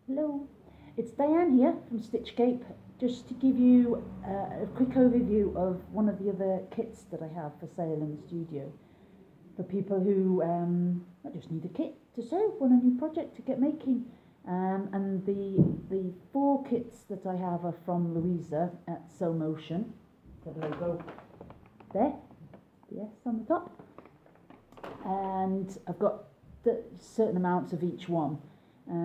Hello, it's Diane here from Stitchcape. Just to give you a quick overview of one of the other kits that I have for sale in the studio for people who just need a kit to sew on a new project to get making. And the four kits that I have are from Louisa at Sew Motion. The logo there, the S on the top, and I've got certain amounts of each one.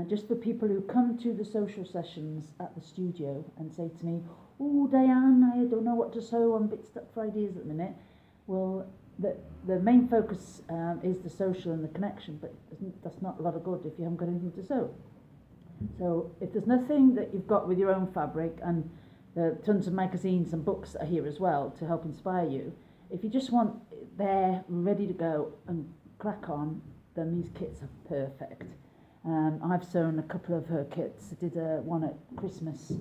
Just for people who come to the social sessions at the studio and say to me, "Oh, Diane, I don't know what to sew. I'm a bit stuck for ideas at the minute." Well, the main focus is the social and the connection, but that's not a lot of good if you haven't got anything to sew. So if there's nothing that you've got with your own fabric, and there are tons of magazines and books that are here as well to help inspire you, if you just want it there, ready to go and crack on, then these kits are perfect. I've sewn a couple of her kits. I did one at Christmas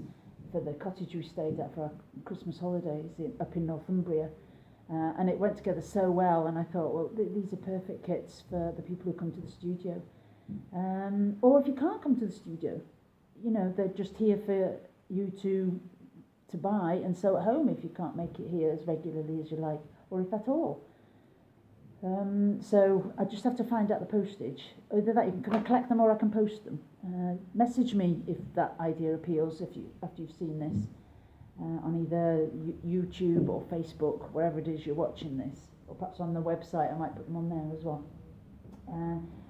for the cottage we stayed at for our Christmas holidays up in Northumbria, and it went together so well, and I thought, well, these are perfect kits for the people who come to the studio. Or if you can't come to the studio, you know, they're just here for you to buy and sew at home if you can't make it here as regularly as you like, or if at all. So I just have to find out the postage. Either that, you can collect them or I can post them. Message me if that idea appeals, after you've seen this on either YouTube or Facebook, wherever it is you're watching this, or perhaps on the website. I might put them on there as well.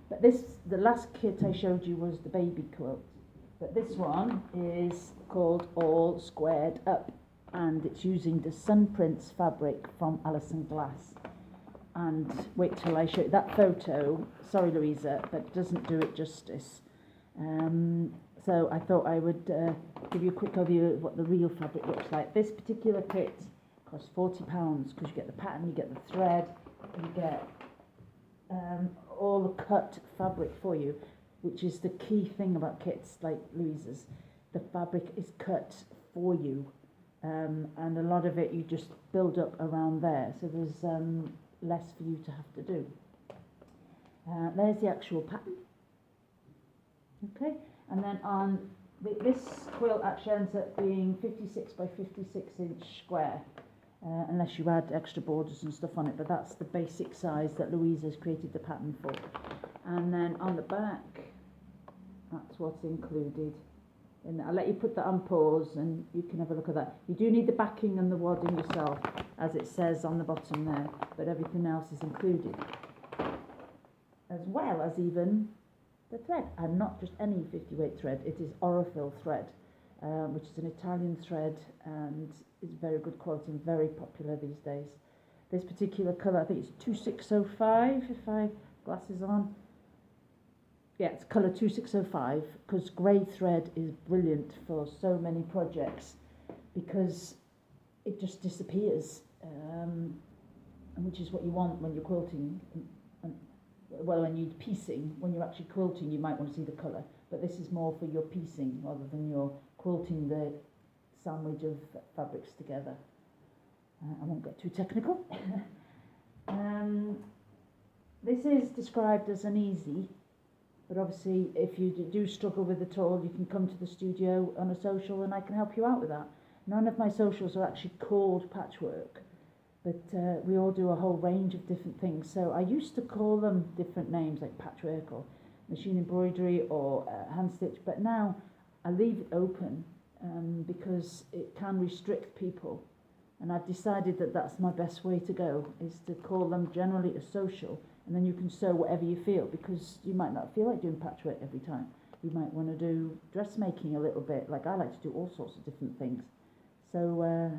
But the last kit I showed you was the baby quilt, but this one is called All Squared Up, and it's using the Sun Prince fabric from Alison Glass. And wait till I show you that photo. Sorry, Louisa, that doesn't do it justice. So I thought I would give you a quick overview of what the real fabric looks like. This particular kit costs £40 because you get the pattern, you get the thread, you get all the cut fabric for you, which is the key thing about kits like Louisa's. The fabric is cut for you, and a lot of it you just build up around there. So there's less for you to have to do. There's the actual pattern. Okay, and then on this quilt actually ends up being 56 by 56 inch square, unless you add extra borders and stuff on it, but that's the basic size that Louisa's created the pattern for. And then on the back, that's what's included. And I'll let you put that on pause and you can have a look at that. You do need the backing and the wadding yourself, as it says on the bottom there, but everything else is included, as well as even the thread, and not just any 50-weight thread. It is Orifil thread, which is an Italian thread and is very good quality and very popular these days. This particular colour, I think it's 2605 if I have glasses on. Yeah, it's colour 2605, because grey thread is brilliant for so many projects because it just disappears, and which is what you want when you're quilting. Well, when you're piecing, when you're actually quilting, you might want to see the colour, but this is more for your piecing rather than your quilting the sandwich of fabrics together. I won't get too technical. This is described as an easy, but obviously if you do struggle with it all, you can come to the studio on a social and I can help you out with that. None of my socials are actually called patchwork, but we all do a whole range of different things. So I used to call them different names like patchwork or machine embroidery or hand stitch, but now I leave it open because it can restrict people. And I've decided that that's my best way to go, is to call them generally a social, and then you can sew whatever you feel, because you might not feel like doing patchwork every time. You might want to do dressmaking a little bit, like I like to do all sorts of different things. So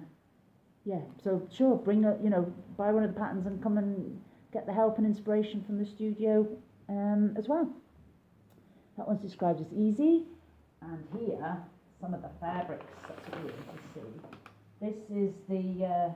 yeah, so sure, bring buy one of the patterns and come and get the help and inspiration from the studio as well. That one's described as easy, and here some of the fabrics that you can see. This is the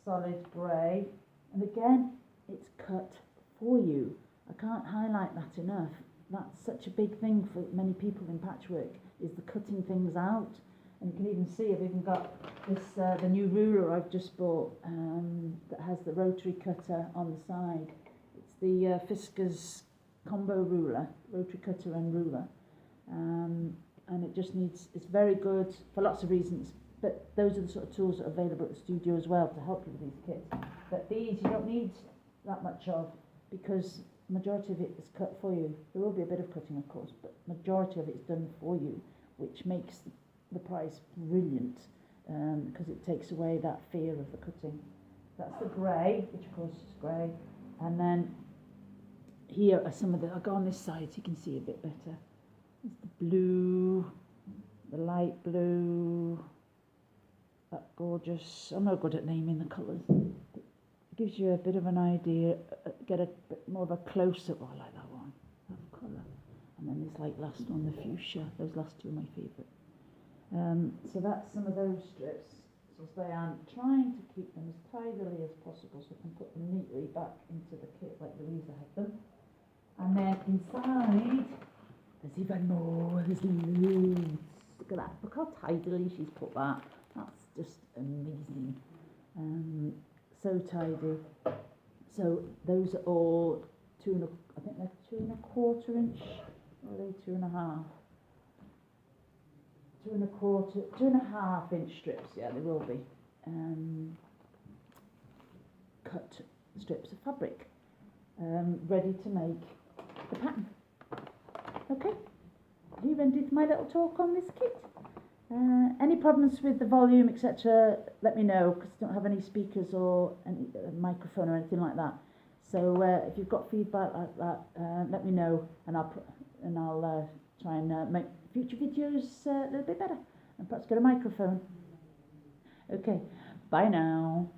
solid grey, and again, it's cut for you. I can't highlight that enough. That's such a big thing for many people in patchwork, is the cutting things out. And you can even see I've even got this the new ruler I've just bought that has the rotary cutter on the side. It's the Fiskars combo ruler, rotary cutter and ruler. and it just needs, it's very good for lots of reasons, but those are the sort of tools that are available at the studio as well to help you with these kits. But these you don't need that much of, because majority of it is cut for you. There will be a bit of cutting, of course, but majority of it is done for you, which makes the price brilliant, because it takes away that fear of the cutting. That's the grey, which of course is grey, and then here are some of the, I'll go on this side so you can see a bit better. There's the blue, the light blue, that gorgeous, I'm not good at naming the colours. It gives you a bit of an idea, get a bit more of a close-up. Oh, I like that one, that colour. And then this like last one, the fuchsia, those last two are my favourite. So that's some of those strips. As they are, trying to keep them as tidily as possible so I can put them neatly back into the kit like Louisa had them. And then inside, there's even more, there's loads. Look at that, look how tidily she's put that. That's just amazing. So tidy. So those are all I think they're 2¼ inch, or are they 2½? 2½ inch strips, yeah, they will be. Cut strips of fabric, ready to make the pattern. Okay, have you ended my little talk on this kit? Any problems with the volume, etc., let me know, because I don't have any speakers or any microphone or anything like that. So if you've got feedback like that, let me know, and I'll try and make future videos a little bit better, and perhaps get a microphone. Okay, bye now.